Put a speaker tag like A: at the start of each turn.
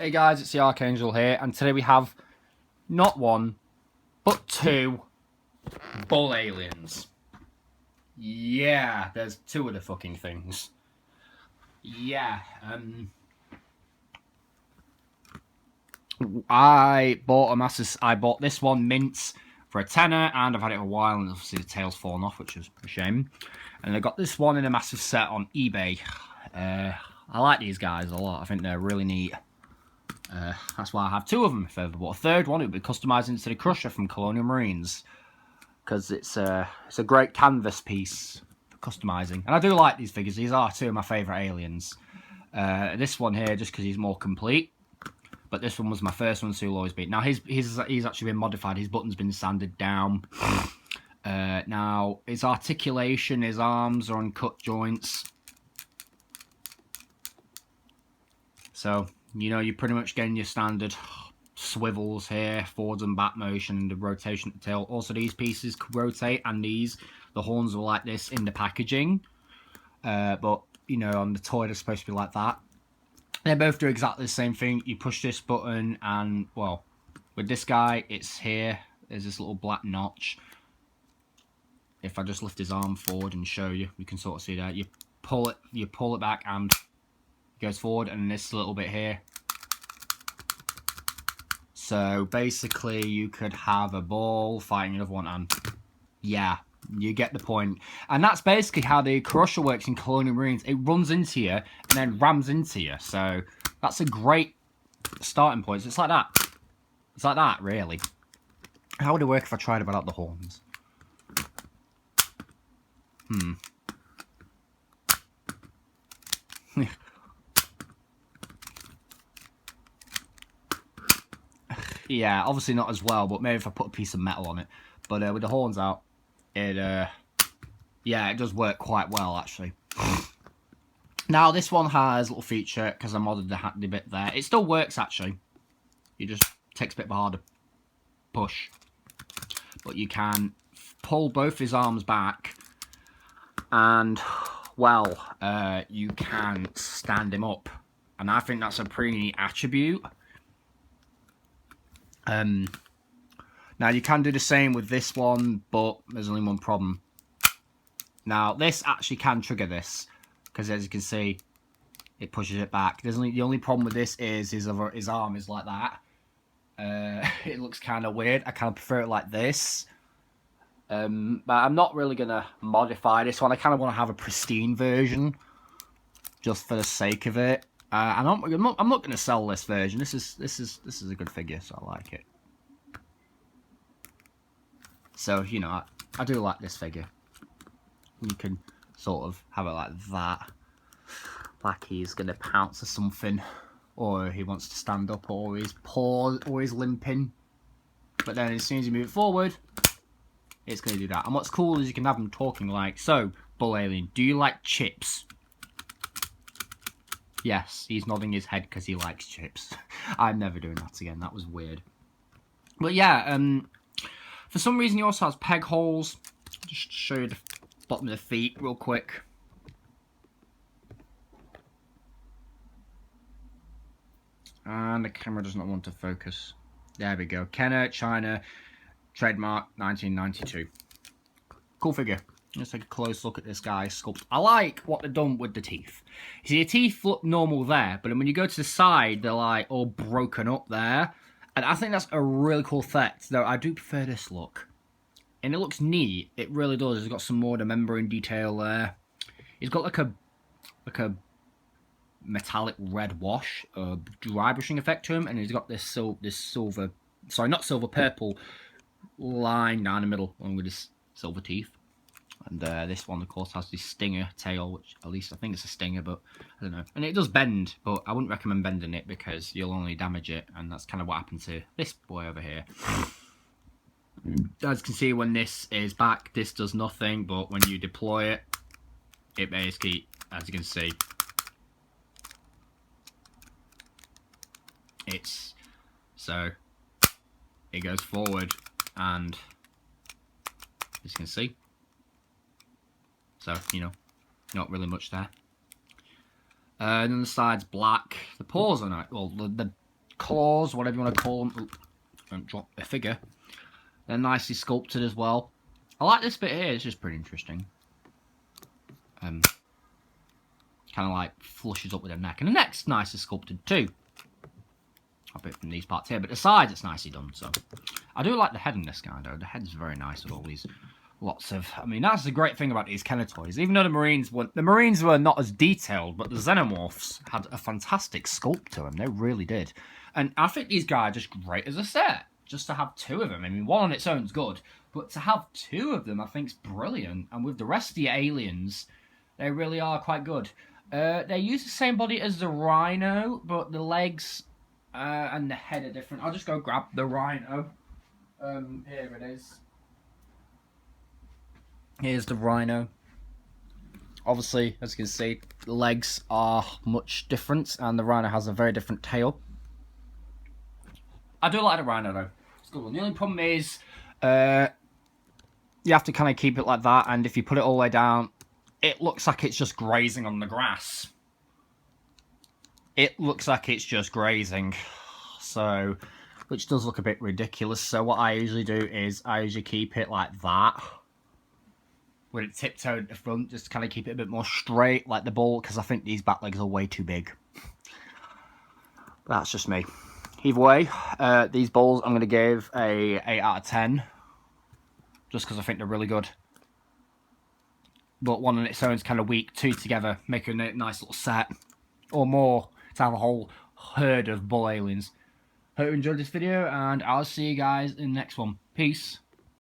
A: Hey guys, it's the Archangel here, and today we have not one, but two bull aliens. Yeah, there's two of the fucking things. Yeah, I bought this one mince for a tenner, and I've had it a while, and obviously the tail's fallen off, which is a shame. And I got this one in a massive set on eBay. I like these guys a lot. I think they're really neat. That's why I have two of them. If I ever bought a third one, it would be customised into the Crusher from Colonial Marines, because it's a great canvas piece for customising. And I do like these figures. These are two of my favourite aliens. This one here, just because he's more complete. But this one was my first one, so he'll always be. Now he's actually been modified. His button's been sanded down. Now his articulation, his arms are on cut joints. So, you know, you're pretty much getting your standard swivels here, forwards and back motion, and the rotation of the tail. Also, these pieces could rotate, and the horns were like this in the packaging. But, you know, on the toy, they're supposed to be like that. They both do exactly the same thing. You push this button, and, well, with this guy, it's here. There's this little black notch. If I just lift his arm forward and show you, you can sort of see that. You pull it back, and goes forward, and this little bit here. So basically you could have a ball fighting another one, and yeah, you get the point. And that's basically how the Crusher works in Colonial Marines. It runs into you and then rams into you. So that's a great starting point. So it's like that. It's like that, really. How would it work if I tried it without the horns? Yeah, obviously not as well, but maybe if I put a piece of metal on it. But with the horns out, yeah, it does work quite well, actually. Now, this one has a little feature, because I modded the bit there. It still works, actually. It just takes a bit of a harder push. But you can pull both his arms back, and, well, you can stand him up. And I think that's a pretty neat attribute. Now you can do the same with this one, but there's only one problem. Now this actually can trigger this, because as you can see, it pushes it back. The only problem with this is his arm is like that. It looks kind of weird. I kind of prefer it like this. But I'm not really gonna modify this one. I kind of want to have a pristine version, just for the sake of it. I'm not going to sell this version. This is a good figure, so I like it. So, you know, I do like this figure. You can sort of have it like that, like he's going to pounce or something, or he wants to stand up, or he's paused, or he's limping. But then as soon as you move it forward, it's going to do that. And what's cool is you can have them talking like, "So, Bull Alien, do you like chips?" Yes, he's nodding his head because he likes chips. I'm never doing that again. That was weird. But yeah, for some reason he also has peg holes. Just to show you the bottom of the feet real quick. And the camera does not want to focus. There we go. KENNER, China, trademark, 1992. Cool figure. Let's take a close look at this guy's sculpt. I like what they've done with the teeth. You see, the teeth look normal there, but when you go to the side, they're like all broken up there. And I think that's a really cool effect, though I do prefer this look. And it looks neat. It really does. It's got some more of the membrane detail there. It's got like a metallic red wash, dry brushing effect to him, and he's got this silver, sorry, not silver, purple line down the middle along with his silver teeth. And this one, of course, has this stinger tail, which at least I think it's a stinger, but I don't know. And it does bend, but I wouldn't recommend bending it because you'll only damage it, and that's kind of what happened to this boy over here. As you can see, when this is back, this does nothing, but when you deploy it, it basically, as you can see, it goes forward, and as you can see, so, you know, not really much there. And then the side's black. The paws are nice. Well, the claws, whatever you want to call them. Oop, don't drop the figure. They're nicely sculpted as well. I like this bit here, it's just pretty interesting. Kind of like flushes up with the neck. And the neck's nicely sculpted too. A bit from these parts here, but the sides it's nicely done. So I do like the head in this guy though. The head's very nice with all these lots of. I mean, that's the great thing about these Kenner toys. Even though the Marines were not as detailed, but the Xenomorphs had a fantastic sculpt to them. They really did. And I think these guys are just great as a set. Just to have two of them. I mean, one on its own is good, but to have two of them, I think is brilliant. And with the rest of the aliens, they really are quite good. They use the same body as the Rhino, but the legs and the head are different. I'll just go grab the Rhino. Here it is. Here's the Rhino. Obviously, as you can see, the legs are much different, and the Rhino has a very different tail. I do like the Rhino though. It's a good one. The only problem is, you have to kind of keep it like that, and if you put it all the way down, it looks like it's just grazing on the grass. It looks like it's just grazing, so, which does look a bit ridiculous. So what I usually do is I usually keep it like that, with it tiptoed at the front, just to kind of keep it a bit more straight, like the ball, because I think these back legs are way too big. That's just me. Either way, these balls I'm going to give a 8 out of 10, just because I think they're really good. But one on its own is kind of weak. Two together make a nice little set, or more, to have a whole herd of bull aliens. Hope you enjoyed this video, and I'll see you guys in the next one. Peace.